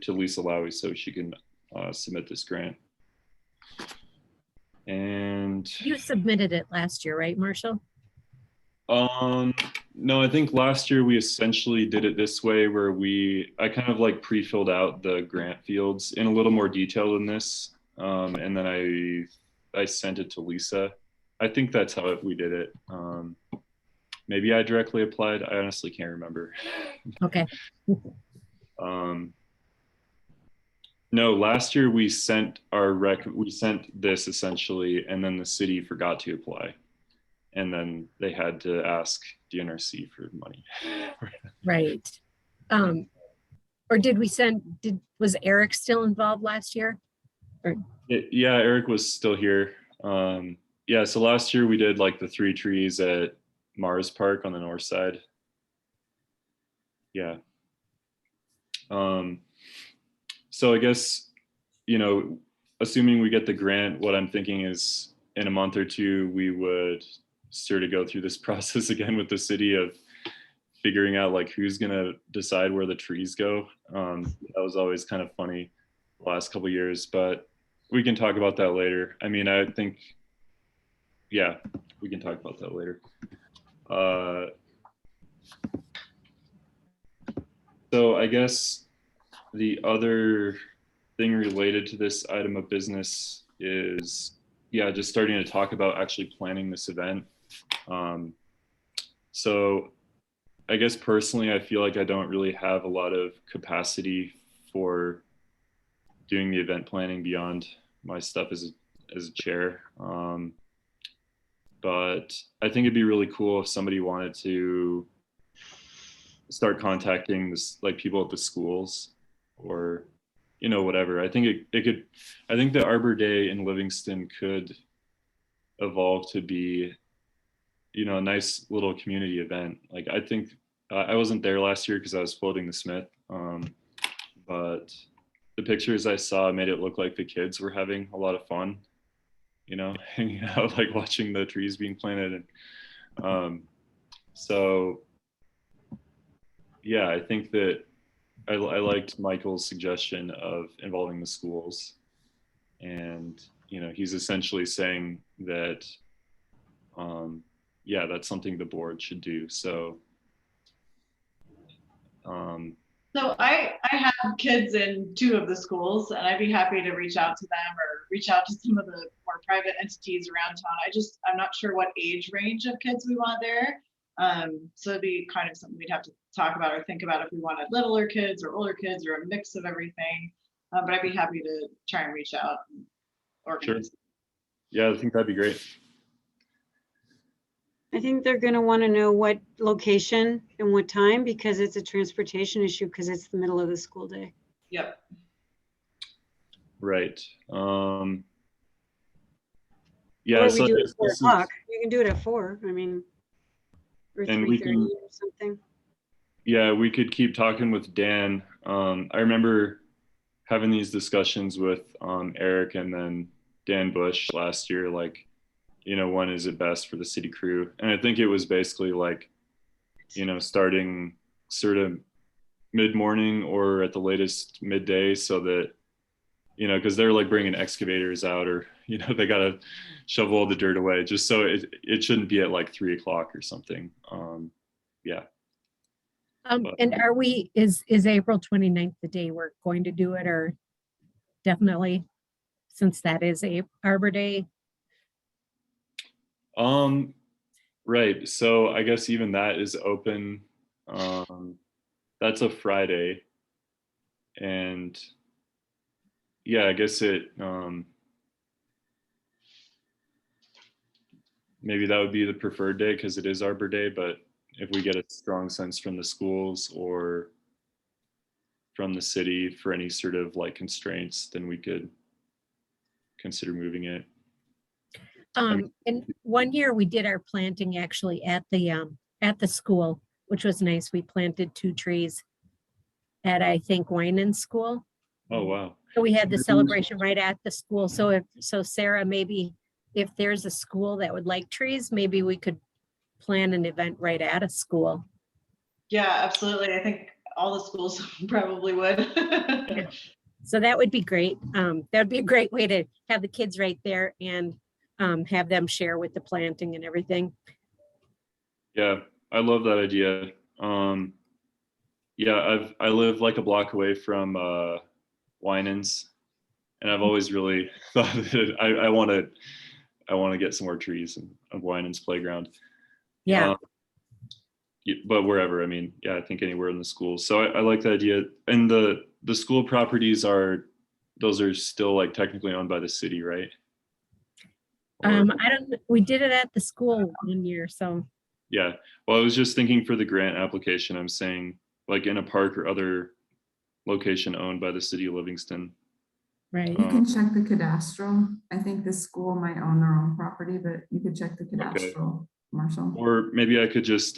to Lisa Lowy so she can submit this grant. And You submitted it last year, right, Marshall? no, I think last year we essentially did it this way where I kind of like pre-filled out the grant fields in a little more detail than this. And then I sent it to Lisa. I think that's how we did it. Maybe I directly applied. I honestly can't remember. Okay. No, last year we sent this essentially, and then the city forgot to apply. And then they had to ask DNRC for money. Right. Or was Eric still involved last year? Yeah, Eric was still here. So last year we did like the 3 trees at Mars Park on the north side. Yeah. So I guess, assuming we get the grant, what I'm thinking is in a month or 2, we would sort of go through this process again with the city of figuring out like who's going to decide where the trees go. That was always kind of funny the last couple of years, but we can talk about that later. I mean, I think, we can talk about that later. So I guess the other thing related to this item of business is, just starting to talk about actually planning this event. So I guess personally, I feel like I don't really have a lot of capacity for doing the event planning beyond my stuff as a chair. But I think it'd be really cool if somebody wanted to start contacting this like people at the schools or whatever. I think it could. I think the Arbor Day in Livingston could evolve to be a nice little community event. Like I think I wasn't there last year because I was floating the Smith, but the pictures I saw made it look like the kids were having a lot of fun, hanging out, like watching the trees being planted. And so, yeah, I think that I liked Michael's suggestion of involving the schools. And, he's essentially saying that, yeah, that's something the board should do. So, So I have kids in 2 of the schools, and I'd be happy to reach out to them or reach out to some of the more private entities around town. I'm not sure what age range of kids we want there. So it'd be kind of something we'd have to talk about or think about if we wanted littler kids or older kids or a mix of everything. But I'd be happy to try and reach out and organize. Sure. Yeah, I think that'd be great. I think they're going to want to know what location and what time because it's a transportation issue because it's the middle of the school day. Yep. Right. Or Yeah. we So do it at 4 o'clock. You can do it at 4. I mean, or And we 3:30 can- or something. Yeah, we could keep talking with Dan. I remember having these discussions with Eric and then Dan Bush last year, like, when is it best for the city crew? And I think it was basically like, starting sort of mid-morning or at the latest midday so that, because they're like bringing excavators out or, they got to shovel all the dirt away just so it shouldn't be at like 3 o'clock or something. Yeah. And is April 29th the day we're going to do it, or definitely, since that is Arbor Day? Right. So I guess even that is open. That's a Friday. And yeah, I guess maybe that would be the preferred day because it is Arbor Day, but if we get a strong sense from the schools or from the city for any sort of like constraints, then we could consider moving it. And one year we did our planting actually at the school, which was nice. We planted 2 trees at, I think, Winan School. Oh, wow. So we had the celebration right at the school. So Sarah, maybe if there's a school that would like trees, maybe we could plan an event right at a school. Yeah, absolutely. I think all the schools probably would. So that would be great. That would be a great way to have the kids right there and have them share with the planting and everything. Yeah, I love that idea. Yeah, I live like a block away from Winans, and I've always really thought that I want to get some more trees on Winans playground. Yeah. But wherever, I mean, yeah, I think anywhere in the schools. So I like the idea. And the school properties those are still like technically owned by the city, right? We did it at the school one year, so. Yeah, well, I was just thinking for the grant application, I'm saying like in a park or other location owned by the city of Livingston. Right. You can check the cadastral. I think the school might own their own property, but you could check the cadastral, Marshall. Or maybe I could just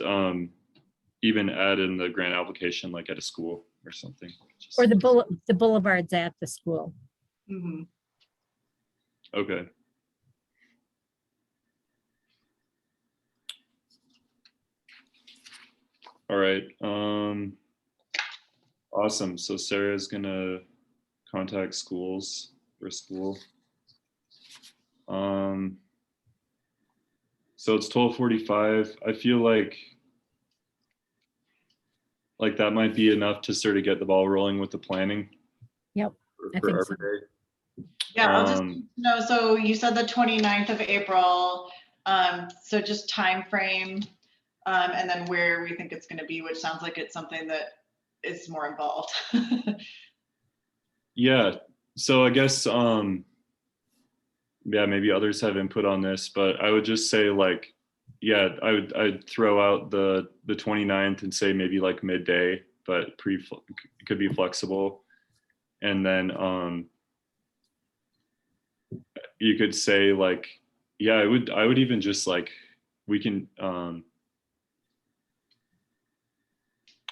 even add in the grant application, like at a school or something. Or the boulevards at the school. Mm-hmm. Okay. All right. Awesome. So Sarah's gonna contact schools for school. So it's 12:45. I feel like that might be enough to sort of get the ball rolling with the planning. Yep, I For think so. Arbor Day. Yeah, I'll just know. So you said the 29th of April. So just time frame, and then where we think it's going to be, which sounds like it's something that is more involved. Yeah. So I guess yeah, maybe others have input on this, but I would just say like yeah, I'd throw out the 29th and say maybe like midday, but could be flexible. And then you could say like, yeah, I would even just like, we can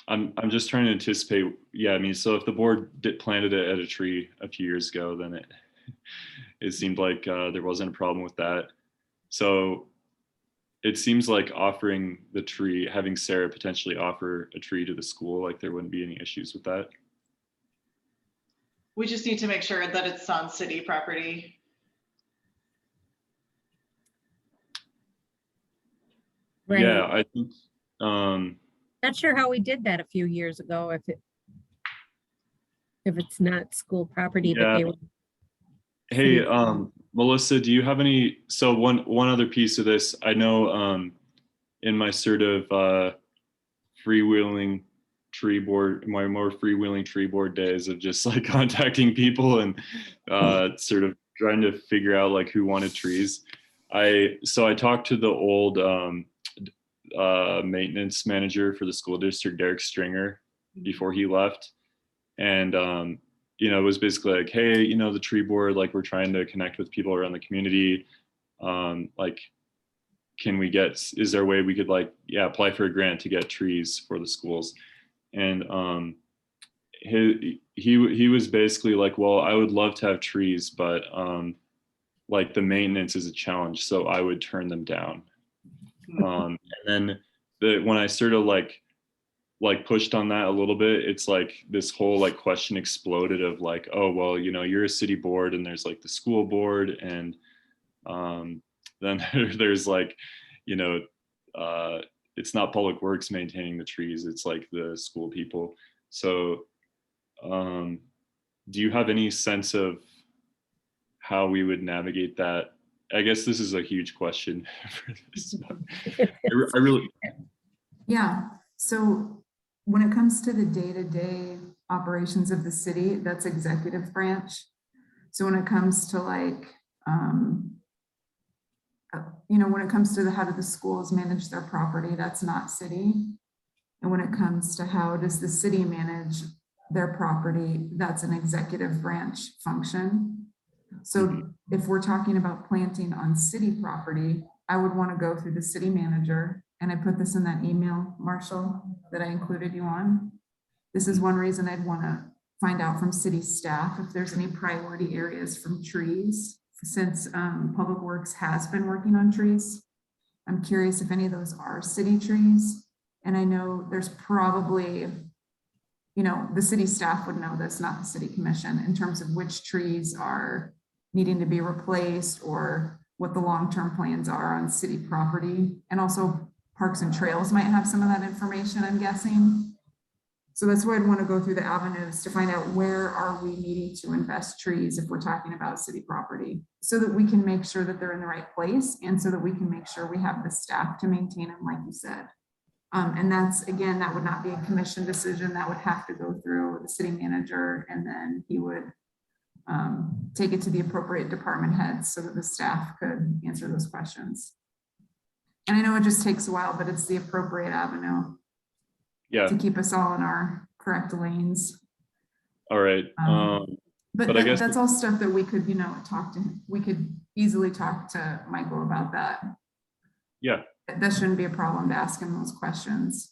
I'm just trying to anticipate. Yeah, I mean, so if the board planted it at a tree a few years ago, then it seemed like there wasn't a problem with that. So it seems like offering the tree, having Sarah potentially offer a tree to the school, like there wouldn't be any issues with that. We just need to make sure that it's on city property. Right. Yeah, I think Not sure how we did that a few years ago, if it's not school property, but Yeah. they were. Hey, Melissa, do you have any, so one other piece of this, I know in my sort of freewheeling tree board, my more freewheeling tree board days of just like contacting people and sort of trying to figure out like who wanted trees. So I talked to the old maintenance manager for the school district, Derek Stringer, before he left. And, you know, it was basically like, hey, you know, the tree board, like we're trying to connect with people around the community. Like, can we get, is there a way we could like, yeah, apply for a grant to get trees for the schools? And he was basically like, well, I would love to have trees, but like the maintenance is a challenge, so I would turn them down. And then when I sort of like pushed on that a little bit, it's like this whole like question exploded of like, oh, well, you know, you're a city board and there's like the school board, and then there's like, you know, it's not Public Works maintaining the trees, it's like the school people. So do you have any sense of how we would navigate that? I guess this is a huge question for this. I really. Yeah, so when it comes to the day-to-day operations of the city, that's executive branch. So when it comes to like, you know, when it comes to how do the schools manage their property, that's not city. And when it comes to how does the city manage their property, that's an executive branch function. So if we're talking about planting on city property, I would want to go through the city manager. And I put this in that email, Marshall, that I included you on. This is one reason I'd want to find out from city staff if there's any priority areas from trees, since Public Works has been working on trees. I'm curious if any of those are city trees. And I know there's probably, you know, the city staff would know this, not the city commission, in terms of which trees are needing to be replaced or what the long-term plans are on city property. And also Parks and Trails might have some of that information, I'm guessing. So that's why I'd want to go through the avenues to find out where are we needing to invest trees if we're talking about city property, so that we can make sure that they're in the right place and so that we can make sure we have the staff to maintain them, like you said. And that's, again, that would not be a commission decision. That would have to go through the city manager, and then he would take it to the appropriate department heads so that the staff could answer those questions. And I know it just takes a while, but it's the appropriate avenue. Yeah. To keep us all in our correct lanes. All right. But I guess that's all stuff that we could, you know, we could easily talk to Michael about that. Yeah. That shouldn't be a problem to ask him those questions.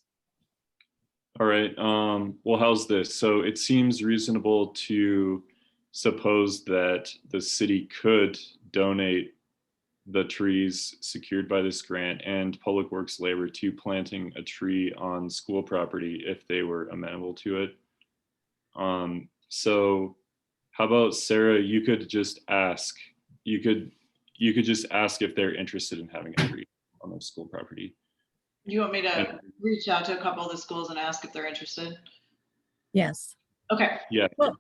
All right. Well, how's this? So it seems reasonable to suppose that the city could donate the trees secured by this grant and Public Works labor to planting a tree on school property if they were amenable to it. So how about, Sarah, you could just ask, you could just ask if they're interested in having a tree on their school property. You want me to reach out to a couple of the schools and ask if they're interested? Yes. Okay. Yeah. Well,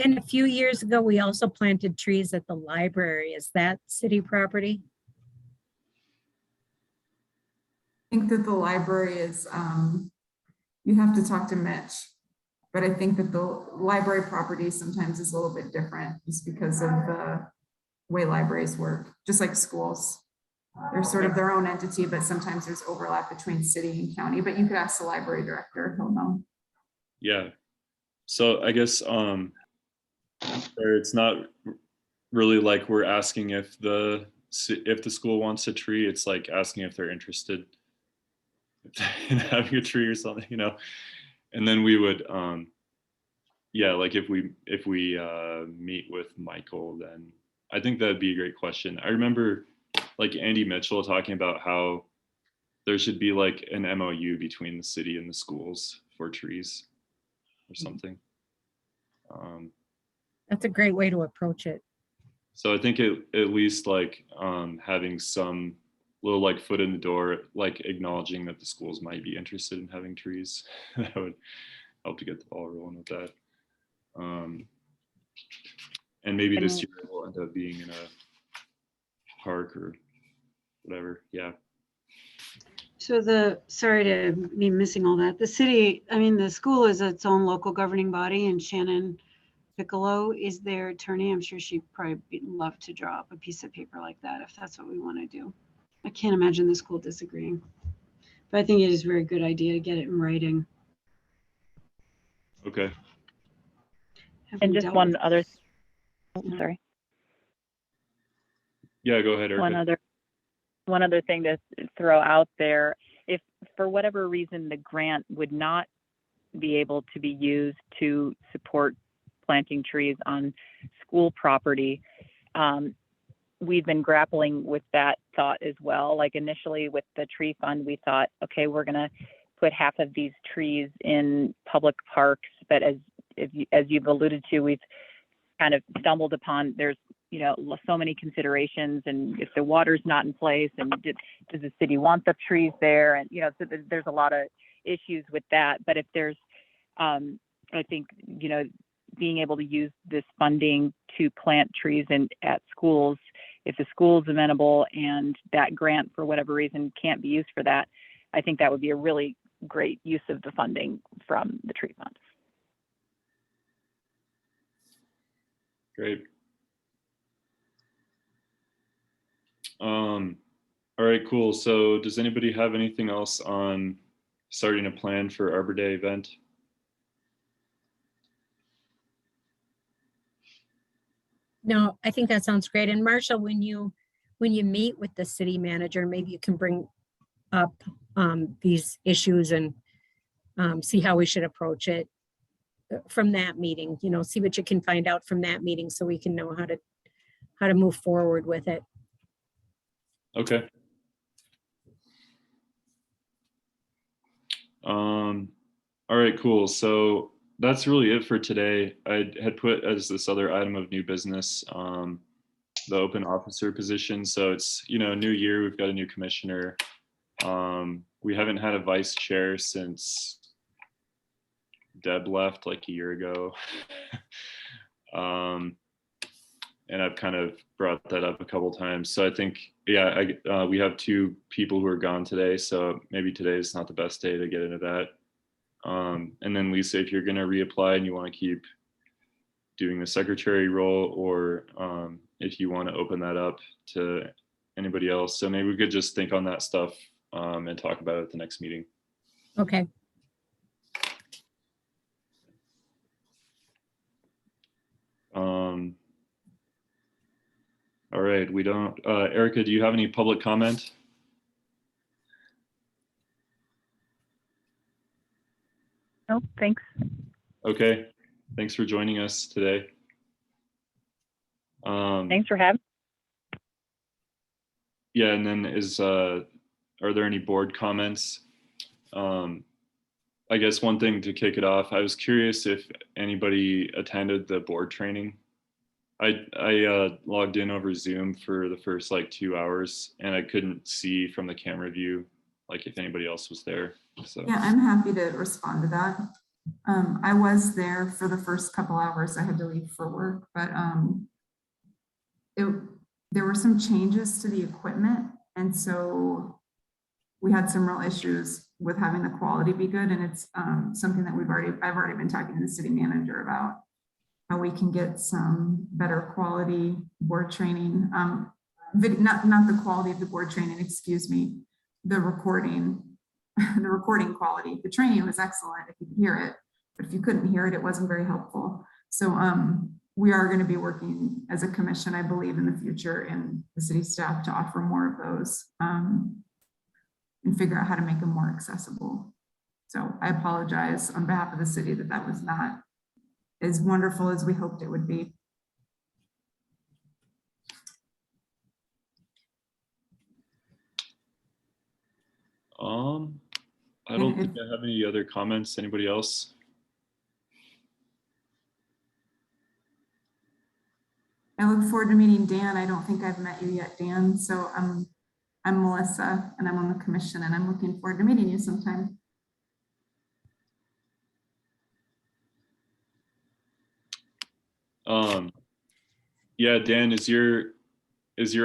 and a few years ago, we also planted trees at the library. Is that city property? I think that the library is, you have to talk to Mitch, but I think that the library property sometimes is a little bit different just because of the way libraries work, just like schools. they're sort of their own entity, but sometimes there's overlap between city and county, but you could ask the library director, he'll know. Yeah. So I guess it's not really like we're asking if the school wants a tree. It's like asking if they're interested in having a tree or something, you know. And then we would yeah, like if we meet with Michael, then I think that'd be a great question. I remember like Andy Mitchell talking about how there should be like an MOU between the city and the schools for trees or something. That's a great way to approach it. So I think at least like having some little like foot in the door, like acknowledging that the schools might be interested in having trees, that would help to get the ball rolling with that. And maybe this year it will end up being in a park or whatever. Yeah. So sorry to be missing all that. The city, I mean, the school is its own local governing body, and Shannon Piccolo is their attorney. I'm sure she'd probably love to draw up a piece of paper like that if that's what we want to do. I can't imagine the school disagreeing, but I think it is a very good idea to get it in writing. Okay. And just one other, sorry. Yeah, go ahead, Erica. One other thing to throw out there, if for whatever reason the grant would not be able to be used to support planting trees on school property, we've been grappling with that thought as well. Like initially with the tree fund, we thought, okay, we're going to put half of these trees in public parks, but as you've alluded to, we've kind of stumbled upon, there's, you know, so many considerations, and if the water's not in place, and does the city want the trees there? And, you know, so there's a lot of issues with that. But if there's, I think, you know, being able to use this funding to plant trees at schools, if the school's amenable and that grant for whatever reason can't be used for that, I think that would be a really great use of the funding from the tree fund. Great. All right, cool. So does anybody have anything else on starting a plan for Arbor Day event? No, I think that sounds great. And Marshall, when you meet with the city manager, maybe you can bring up these issues and see how we should approach it from that meeting. You know, see what you can find out from that meeting so we can know how to move forward with it. Okay. All right, cool. So that's really it for today. I had put as this other item of new business, the open officer position. So it's, you know, new year, we've got a new commissioner. We haven't had a vice chair since Deb left like a year ago. And I've kind of brought that up a couple times. So I think, yeah, we have two people who are gone today. So maybe today is not the best day to get into that. And then Lisa, if you're going to reapply and you want to keep doing the secretary role, or if you want to open that up to anybody else. So maybe we could just think on that stuff and talk about it at the next meeting. Okay. All right, we don't, Erica, do you have any public comment? No, thanks. Okay, thanks for joining us today. Thanks for having. Yeah, and then are there any board comments? I guess one thing to kick it off, I was curious if anybody attended the board training. I logged in over Zoom for the first like 2 hours, and I couldn't see from the camera view like if anybody else was there. So Yeah, I'm happy to respond to that. I was there for the first couple hours. I had to leave for work, but there were some changes to the equipment, and so we had some real issues with having the quality be good. And it's something that I've already been talking to the city manager about how we can get some better quality board training. not the quality of the board training, excuse me, the recording, the recording quality. The training was excellent if you could hear it, but if you couldn't hear it, it wasn't very helpful. So we are going to be working as a commission, I believe, in the future, and the city staff to offer more of those and figure out how to make them more accessible. So I apologize on behalf of the city that was not as wonderful as we hoped it would be. I don't think I have any other comments. Anybody else? I look forward to meeting Dan. I don't think I've met you yet, Dan. So I'm Melissa, and I'm on the commission, and I'm looking forward to meeting you sometime. Yeah, Dan, is your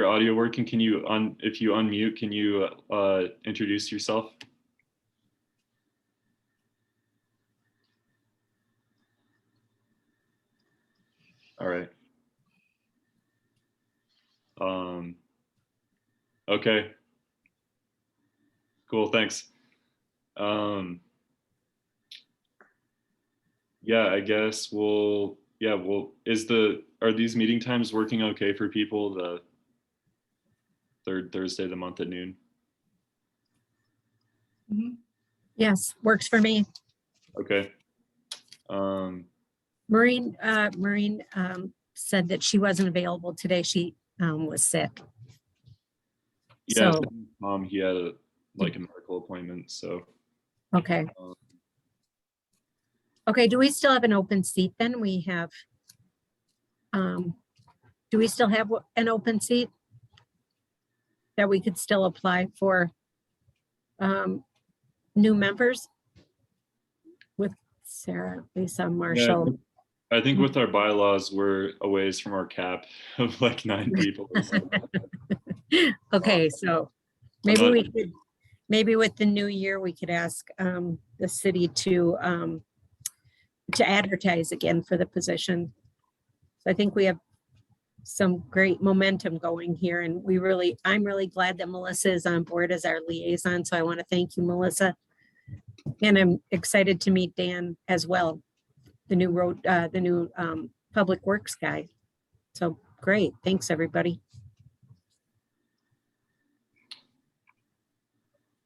audio working? Can you if you unmute, can you introduce yourself? All right. Okay. Cool, thanks. Yeah, I guess are these meeting times working okay for people? The third Thursday of the month at noon? Yes, works for me. Okay. Maureen said that she wasn't available today. She was sick. Yeah, So, he had a medical appointment, so. okay. Okay, do we still have an open seat then? We have, do we still have an open seat that we could still apply for new members with Sarah, Lisa, Marshall? Yeah, I think with our bylaws, we're a ways from our cap of like 9 people. Okay, so maybe we could, maybe with the new year, we could ask the city to advertise again for the position. So I think we have some great momentum going here, and I'm really glad that Melissa is on board as our liaison. So I want to thank you, Melissa. And I'm excited to meet Dan as well, the new public works guy. So great. Thanks, everybody.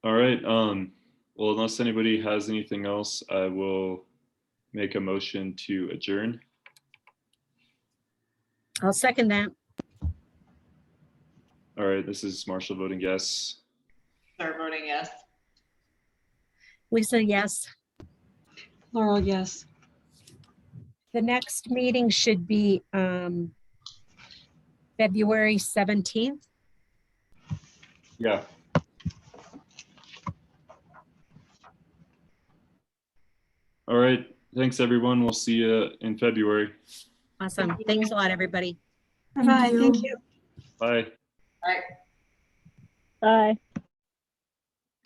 All right. Well, unless anybody has anything else, I will make a motion to adjourn. I'll second that. All right. This is Marshall voting yes. Sarah voting yes. Lisa, yes. Laurel, yes. The next meeting should be February 17th. Yeah. All right. Thanks, everyone. We'll see you in February. Awesome. Thanks a lot, everybody. Bye-bye. Thank you. Bye. All right. Bye.